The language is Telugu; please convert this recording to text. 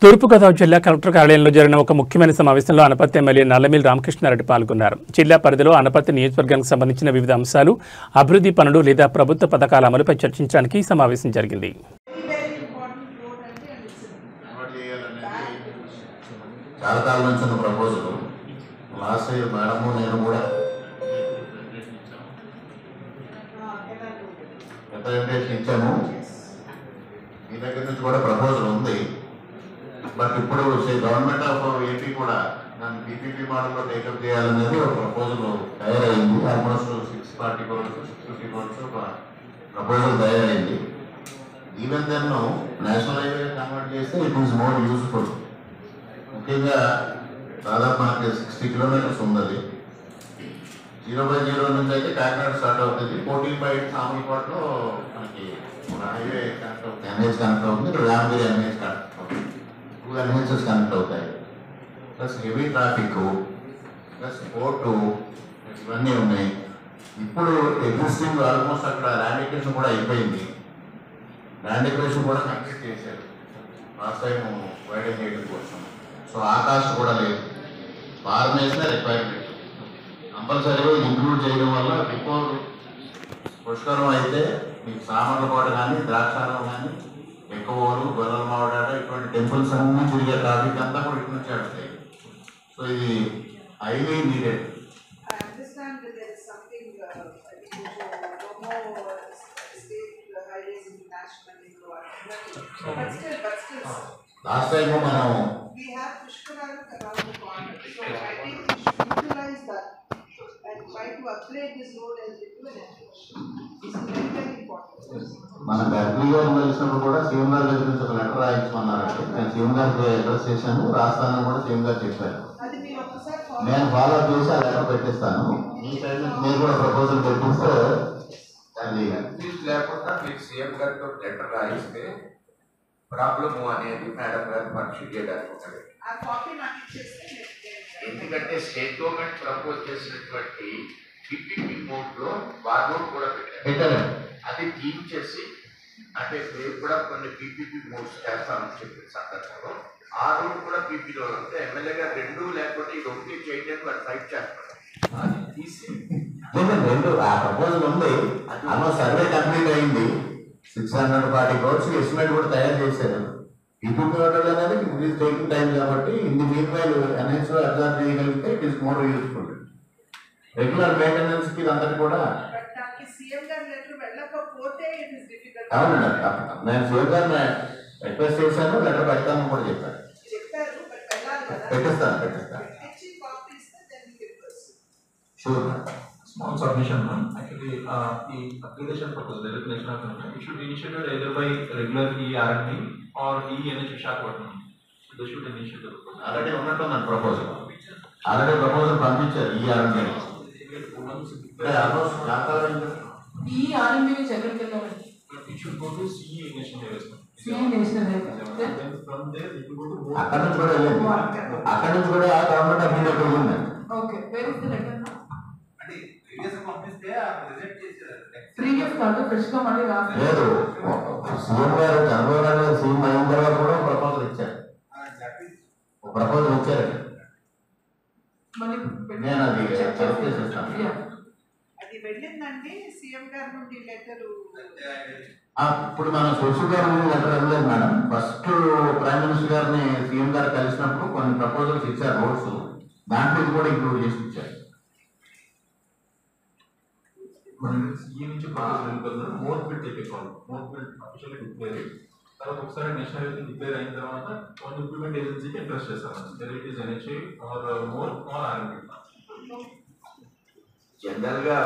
తూర్పుగోదావరి జిల్లా కలెక్టర్ కార్యాలయంలో జరిగిన ఒక ముఖ్యమైన సమావేశంలో అనపర్తి ఎమ్మెల్యే నల్లమిల్లి రామకృష్ణారెడ్డి పాల్గొన్నారు. జిల్లా పరిధిలో అనపర్తి నియోజకవర్గానికి సంబంధించిన వివిధ అంశాలు, అభివృద్ధి పనులు లేదా ప్రభుత్వ పథకాల అమలుపై చర్చించడానికి ఈ సమావేశం జరిగింది. చాలా కాలం నుంచి ఉన్న ప్రపోజల్ లాస్ట్ ఇయర్ మేడము నేను కూడా రిప్రజెంటేషన్ ఇచ్చాము. మీ దగ్గర నుంచి కూడా ప్రపోజల్ ఉంది. బట్ ఇప్పుడు గవర్నమెంట్ ఆఫ్ ఏపీ కూడా దాన్ని పీపీపీ మోడల్లో టేకప్ చేయాలనేది ఒక ప్రపోజల్ తయారైంది. ఆల్మోస్ట్ 640 crores 650 crores ఒక ప్రపోజల్ తయారైంది. Even then national highway convert చేస్తే ఇట్ ఈస్ మోర్ యూస్ఫుల్. ముఖ్యంగా దాదాపు మనకి 60 kilometers ఉన్నది. 0/0 నుంచి అయితే కాకినాడ స్టార్ట్ అవుతుంది. 14/8 సామర్లకోటలో మనకి హైవే కనెక్ట్ అవుతుంది, ఎన్హెచ్ కనెక్ట్ అవుతుంది. ఇక్కడ రామగిరి ఎన్హెచ్ కనెక్ట్ అవుతుంది. 2 ఎన్హెచ్ఎస్ కనెక్ట్ అవుతాయి. Plus heavy traffic plus port ఇవన్నీ ఉన్నాయి. ఇప్పుడు ఎగ్జిస్టింగ్ ఆల్మోస్ట్ అక్కడ ల్యాండ్ ఎక్వేషన్ కూడా అయిపోయింది. ల్యాండ్ ఎక్వేషన్ కూడా కంప్లీట్ చేశారు లాస్ట్ టైం వైడెన్ చేయడం కోసం. సో ఆ కాస్ట్ కూడా లేదు. ఫార్మేషన్ రిక్వైర్మెంట్ కంపల్సరీగా ఇంక్లూడ్ చేయడం వల్ల బిఫోర్ పుష్కరం అయితే మీకు సామర్లకోట కానీ ద్రాక్షారం కానీ ఎక్కువలు గొర్రెల మావడాట ఇటువంటి టెంపుల్స్ అన్నీ తిరిగే ట్రాఫిక్ అంతా కూడా ఇటు నుంచి ఆడుతాయి. సో ఇది హైలీ నీడెడ్. లాస్ట్ టైం మనం మన గర్భిణీ గారు కలిసినప్పుడు కూడా సీఎం గారి దగ్గర నుంచి ఒక లెటర్ రాయించమన్నారంటే నేను సీఎం గారికి అడ్రస్ చేశాను. రాస్తానని కూడా సీఎం గారు చెప్పారు. నేను ఫాలో చేసి ఆ లెటర్ పెట్టిస్తాను. ఈ సైడ్ నుంచి మీరు కూడా ప్రపోజల్ పెట్టిస్తే అది లేకుండా మీకు సీఎం గారితో లెటర్ రాయిస్తే ప్రాబ్లము అనేది మేడం గారు పరిశీలి చేయడానికి ఒకటి. ఎందుకంటే స్టేట్ గవర్నమెంట్ ప్రపోజ్ చేసినటువంటి పీపీపీ మోడ్ లో బార్డర్ కూడా పెట్టారు. అది తీయించేసి అంటే మీరు కూడా కొన్ని పీపీపీ మోడ్స్ చేస్తామని చెప్పిన సందర్భంలో ఆ రూల్ కూడా పీపీలో ఉంటే ఎమ్మెల్యే గారు 2 లేకపోతే ఇది 1 చేయడానికి వాళ్ళు ఫైట్ చేస్తారు. అది తీసి 2 ఆ ప్రపోజల్ ఉంది. ఆల్మోస్ట్ సర్వే కంప్లీట్ అయింది. 640 crores ఎస్టిమేట్ కూడా తయారు చేశారు. పీపీపీ మోడల్ అనేది ఇట్ ఈస్ టేకింగ్ టైం కాబట్టి ఇన్ని మీన్ వైల్ ఎన్హెచ్ అబ్జర్వ్ చేయగలిగితే it is more useful. Regular maintenance కి అంతటి కూడా అవునండి. నేను సీఎం గారిని రిక్వెస్ట్ చేశాను, లెటర్ పెడతాను కూడా చెప్పాను. పెట్టిస్తాను. Sure. Small submission, ma'am. Actually, the application proposal, the regulation of it should be initiated either by regular E-R&D or E-NH Visakhapatnam. So they should initiate the proposal. Already ఉన్నట్టున్నాను ప్రపోజల్. ఆల్రెడీ ప్రపోజల్ పంపించారు E-R&D. E-R&D which ever get over. It should go to CE National Highways. CE National Highways. Then from there it will go to board. అక్కడ నుంచి కూడా వెళ్ళింది. అక్కడ నుంచి కూడా గవర్నమెంట్ ఆఫ్ ఇండియా వెళ్ళింది. Okay, where is the letter now? అంటే ప్రీవియస్ పంపిస్తే రిజెక్ట్ చేశారు. Previous కాదు ఫ్రెష్ గా మళ్ళీ రాసి లేదు. సీఎం గారు చంద్రబాబు నాయుడు గారు సీఎం అయిన తర్వాత కూడా ప్రపోజల్ ఇచ్చారు. ప్రపోజల్ ఇచ్చారు. మళ్ళీ నేను అది చెక్ చేసేస్తాను. అది వెళ్ళిందండి సీఎం గారి నుండి లెటరు. ఇప్పుడు మన శశి గారి నుండి లెటర్ వెళ్ళలేదు మేడం. ఫస్ట్ ప్రైమ్ మినిస్టర్ గారిని సీఎం గారు కలిసినప్పుడు కొన్ని ప్రపోజల్స్ ఇచ్చారు రోడ్స్. దాంట్లో ఇది కూడా ఇంక్లూడ్ చేసి ఇచ్చారు. CE నుంచి proposal వెళ్ళిపోతున్నారు. MoRTH will take a call. MoRTH will officially declare తర్వాత ఒకసారి నేషనల్ హైవే డిక్లేర్ అయిన తర్వాత వన్ ఇంప్లిమెంట్ ఏజెన్సీకి ఇంట్రెస్ట్ చేస్తారు. Whether it is NHA or MoRTH or R&D. General గా